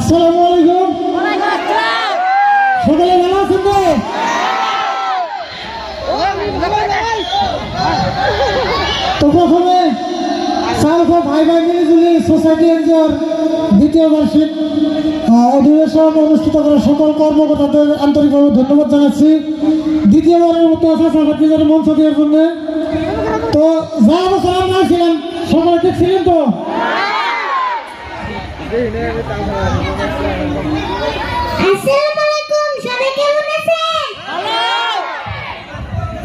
আসসালামু আলাইকুম। সকলে ভালো আছেন তো? তো প্রথমে সালফা ভাই ভাই মিলিজুলি সোসাইটি এনজিওর দ্বিতীয় বার্ষিক অধিবেশন অনুষ্ঠিত করে সকল কর্মকর্তাদের আন্তরিকভাবে ধন্যবাদ জানাচ্ছি। দ্বিতীয়বারের মতো ছাত্রছাত্রীদের মঞ্চ দেওয়ার জন্য। তো যা বছর আমরা ছিলাম সকলে দেখছিলেন তো?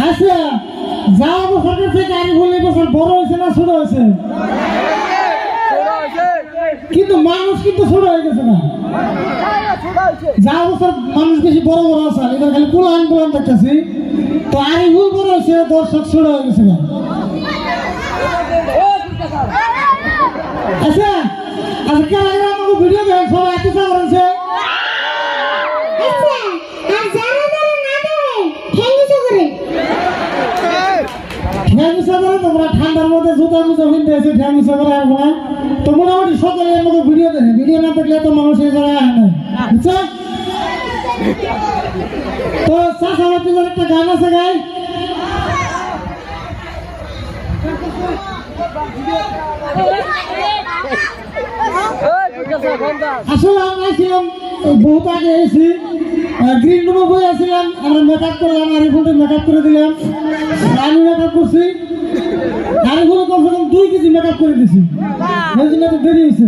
আচ্ছা, যা বছরের থেকে আমি বলি বছর বড় হয়েছে না ছোট হয়েছে? কিন্তু মানুষ কিন্তু ছোট হয়ে গেছে না। যা বছর মানুষ বেশি বড় বড় আছে, এবার খালি পুলান পুলান দেখতেছি। তো আমি ভুল বড় হয়েছে, দর্শক ছোট হয়ে গেছে না। আচ্ছা আচ্ছা, কেন আমাকে ভিডিও দেখেন সবাই এত করেছে? তোমরা ঠান্ডার মধ্যে জুতা মুজা কিনতে আছে, ঠ্যাং মুছা করে আসবো না। তো মোটামুটি সকালে আমাকে ভিডিও দেখে, ভিডিও না দেখলে তো মানুষ এই জায়গায় আসে না, বুঝছো? তো চাষাবাদের একটা গান আছে গাই, আসলে আমরা ছিলাম বহুত আগে এসেছি, গ্রিন রুমে বই আসছিলাম, আমরা মেকআপ করলাম, আরিফুলকে মেকআপ করে দিলাম, আমি মেকআপ করছি, আরিফুল কমসে কম 2 কেজি মেকআপ করে দিছি, এই জন্য তো দেরি হয়েছে।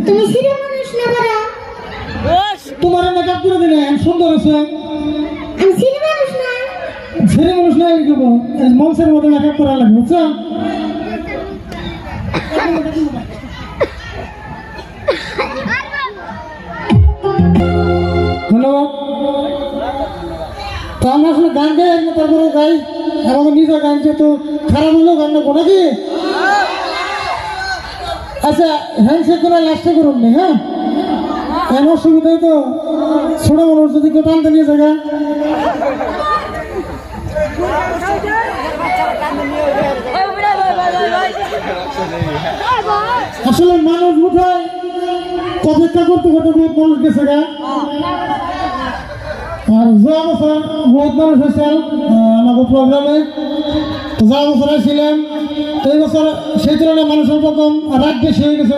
তুমি সিরে মানুষ না বড়া, তোমার মেকআপ করে দিলে সুন্দর আছে। আমি সিরে মানুষ না, সিরে মানুষ না, এই মঞ্চের মধ্যে মেকআপ করা লাগবে, বুঝছো? ধন্যবাদ। তো আমরা আসলে গান গাই, তারপরে গাই, আমাকে নিজের গান যেহেতু খারাপ হলেও গান গাবো নাকি? আচ্ছা, হ্যান্ডশেক করে লাস্টে করুন নি, হ্যাঁ? এমন অসুবিধাই তো, ছোট মানুষ যদি কেউ টানতে নিয়ে যায়। আসলে মানুষ বোধহয় অপেক্ষা করতে করতে বহুত মানুষ গেছে গা। আর যা বছর বহুত মানুষ হয়েছে আমাদের প্রোগ্রামে। তো যা বছর আসছিলাম, তো এই বছর সেই তুলনায় মানুষের প্রথম রাত বেশি হয়ে গেছে।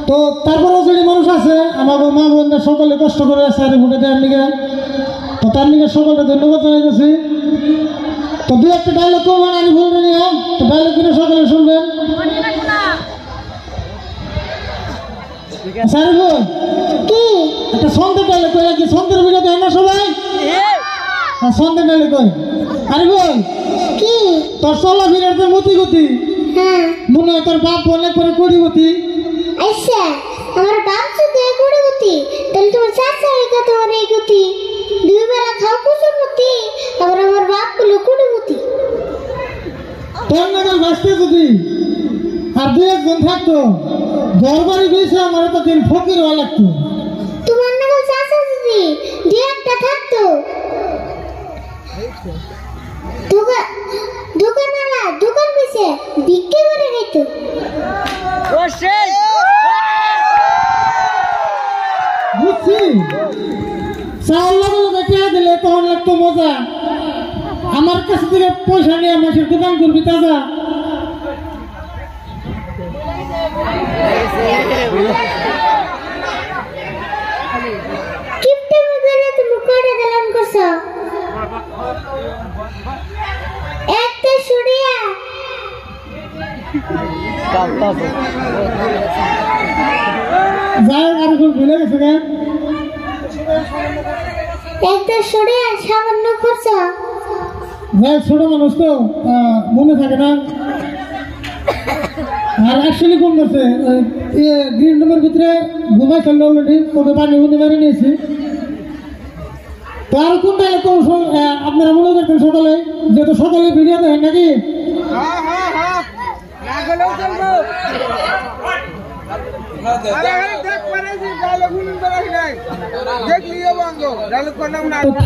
তো তারপরেও যদি মানুষ আছে, আমাকে মা বোনদের সকলে কষ্ট করে আসছে আর ভোটে দেওয়ার নিকে। তো তার নিকে সকলকে ধন্যবাদ জানাইতেছি। তো 2-1টা ডায়লগ করবেন, আমি বলবেন, তো ডায়লগ কিনে সকলে শুনবেন। কি একটা সন্ধ্যের ডায়লগ করে, কি সন্ধ্যের ভিডিও দেয় না সবাই? সন্ধ্যের ডায়লগ কই, আরে বল কি তোর চলা ভিড়াতে মতি গতি, হ্যাঁ মনে হয় তোর বাপ অনেক করে কোটি গতি। আচ্ছা, আমার বাপ যদি কোটি গতি, তাহলে তোমার চাচা এই কথা অনেক গতি, 2 বেলা খাও কুসুম গতি, আবার আমার বাপ গুলো কোটি গতি। তোর নাগাল বাঁচতে যদি আর 2-1 জন থাকতো, ঘর বাড়ি গেছে আমার তো দিন ফকির হওয়া লাগতো। তোমার নাগাল চাচা যদি 2-1টা থাকতো, দোকানওয়ালা দোকান বেচে বিক্রি করে নিত। বুঝছি, চাউল লাগালে খেয়ে দিলে তখন লাগতো মজা। আমার কাছ থেকে পয়সা নিয়ে মাসের দোকান করবি তাজা। কিপটামি করে তুমি করে দিলাম করছো একটা সুরিয়া। যাই আর ভুলে গেছে গা, একটা সুরিয়া সামান্য করছো। যাই ছোট মানুষ তো মনে থাকে না। আর অ্যাকচুয়ালি কোন করছে গ্রিন রুমের ভিতরে ঘুমাই ফেললো অলরেডি, ওকে পানি বুঝতে পারে নিয়েছি। তো আর কোনটা আপনারা মনে করতেন সকালে, যেহেতু সকালে ভিডিও দেখেন নাকি?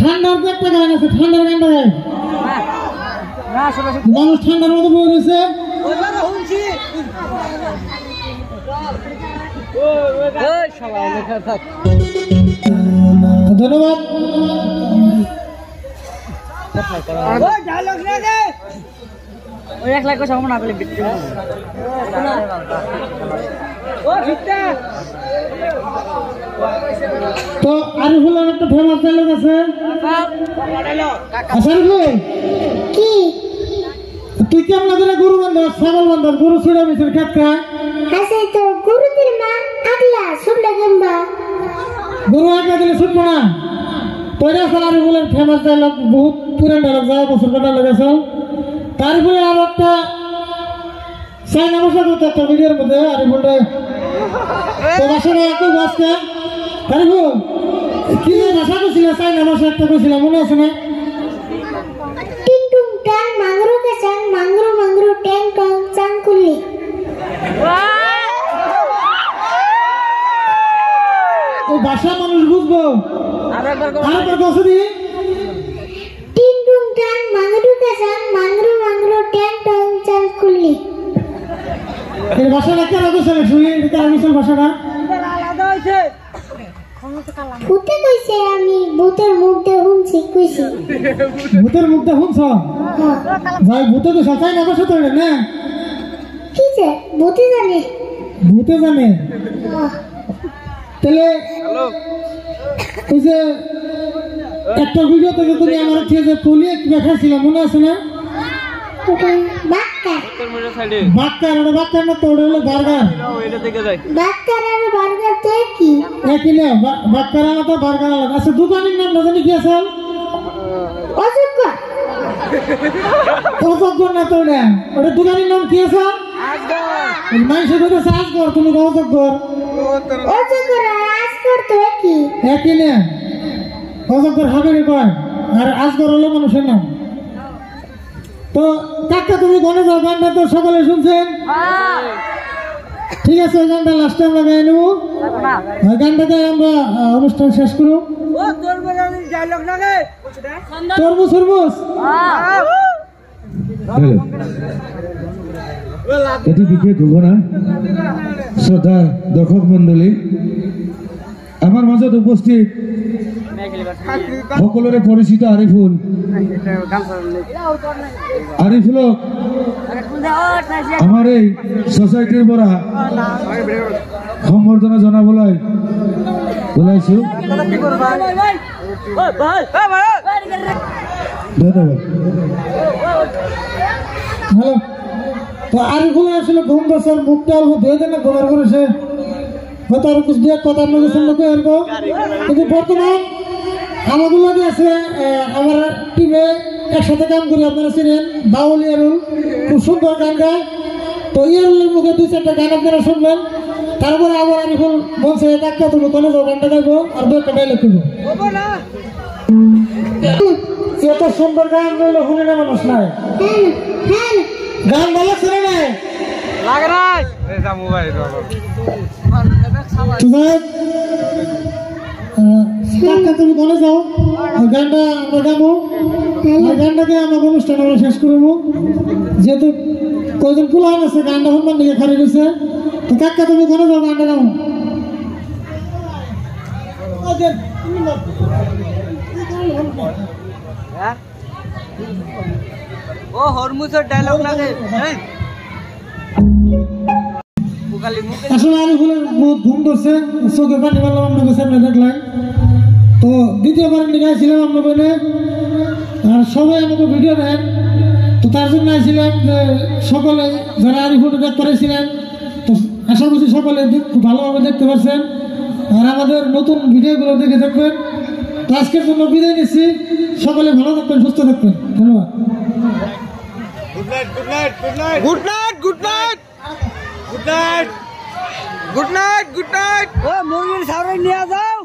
ঠান্ডার তো একটা গান আছে, ঠান্ডার গানটা গায় মানুষ ঠান্ডার মধ্যে বই রয়েছে। ধন্যবাদ। তো আরিফুলের একটা ফেমাস ডায়লগ আছে। আরিফুল কি তুই কেমন করে গরু বান্ধব ছাগল বান্ধব গরু ছুড়ে মিছিল খেত খায় আছে তো গুরুদের মা আগলা শুনলে গম্বা গরু আগে দিলে ছুটবো না। পয়লা সাল আরিফুলের ফেমাস ডায়লগ বহুত পুরান ডায়লগ যায় বছর ডায়লগ আছে। তারপরে আর একটা চাইনা ভাষা করতে একটা ভিডিওর মধ্যে আরিফুলটা তো ভাষাটা একটু বাঁচতে আরিফুল কি ভাষা করছিল চাইনা ভাষা একটা করছিল মনে আছে না? টিং টুং টাং মাংরো কে চাং মাংরো মাংরো ট্যাং টং চাং কুল্লি ওই ভাষা মানুষ বুঝবো আর কথা দিই টিং টুং টাং মাংরো কে চাং মাংরো মাংরো ট্যাং টং চাং কুল্লি এই ভাষাটা কেন করছে শুনি কেন করছে ভাষাটা ভূতে কইছে আমি ভূতের মুখ দিয়ে শুনছি কইছি ভূতের মুখটা শুনছ ভাই ভূতে তো সচাই না ভাষা তো না কি যে ভূতে জানে ভূতে জানে তাহলে ওই যে একটা ভিডিও থেকে তুমি আমার যে পলিয়ে দেখাচ্ছিল মনে আছে না? বাক্কা বাক্কার ওটা বাক্কার না তো ওটা হলো বার্গার বাক্কার আর বার্গার তো কি একই না বাক্কার আলাদা বার্গার আলাদা। আচ্ছা দোকানের নাম না জানি কি আছে? অযোগ্য অযোগ্য না তো ওটা ওটা দোকানের নাম কি আছে? মানুষের কথা সাজ কর তুমি অযোগ্য অযোগ্য আজকর তো কি একই না অযোগ্যর হবে কয় আর আজগর হলো মানুষের নাম। তো কাকা তুমি গনে যাও গানটা তো সকালে শুনছেন ঠিক আছে ওই গানটা লাস্ট টাইম লাগাই নেবো ওই গানটাকে আমরা অনুষ্ঠান শেষ করব। তরমুজ তরমুজ এটি বিশেষ ঘোষণা শ্রদ্ধা দর্শক মণ্ডলী আমার মাজত উপস্থিত সকলরে পরিচিত আরিফুল আরিফুলক আমার এই সোসাইটির পৰা সম্বৰ্ধনা জনাবলৈ ওলাইছো। ধন্যবাদ। হ্যালো তো আরিফুল আসলে ঘুম বছর মুখটা অল্প ধুয়ে দেন না ঘুমার করেছে হয়তো আরো কিছু দিয়ে কথা আপনাকে শুনলে এরকম কিন্তু বর্তমান আমাগুলো আছে আমার টিমে একসাথে কাম করি আপনারা চিনেন বাউল ইয়ারুল খুব সুন্দর গান গায়। তো ইয়ারুলের মুখে দুই চারটা গান আপনারা শুনবেন তারপরে আবার আরিফুল বলছে ডাক্তার তুমি কোনে যাও গানটা গাইবো আর দু একটা ডাইলগ করবো। এত সুন্দর গান গাইলে শুনে না মানুষ নাই গান ভালো ছেড়ে নাই তুমি কোনে যাও গানটা আমরা গাবো আর গানটাকে আমাকে অনুষ্ঠান আমরা শেষ করবো যেহেতু কয়েকজন পুলান আছে গানটা হনুমান দিকে খালি গেছে তো কাকা তুমি কোনে যাও গানটা গাবো ও হরমুজের ডায়লগ লাগে আসলে আরিফুলের বহুত ঘুম ধরছে চোখে পানি মারলাম আপনাকে সামনে দেখলাম তো দ্বিতীয়বার গাইছিলাম আপনাকে আর সবাই আমাকে ভিডিও দেন তো তার জন্য আসছিলাম যে সকলে যারা আরিফুলটা দেখতে পারেছিলেন তো আশা করছি সকলে খুব ভালোভাবে দেখতে পাচ্ছেন আর আমাদের নতুন ভিডিওগুলো দেখে দেখবেন। তো আজকের জন্য বিদায় নিচ্ছি সকলে ভালো থাকবেন সুস্থ থাকবেন ধন্যবাদ। Good night good night good night good night good night good night good night good night ও মুরগির সামনে নিয়ে যাও।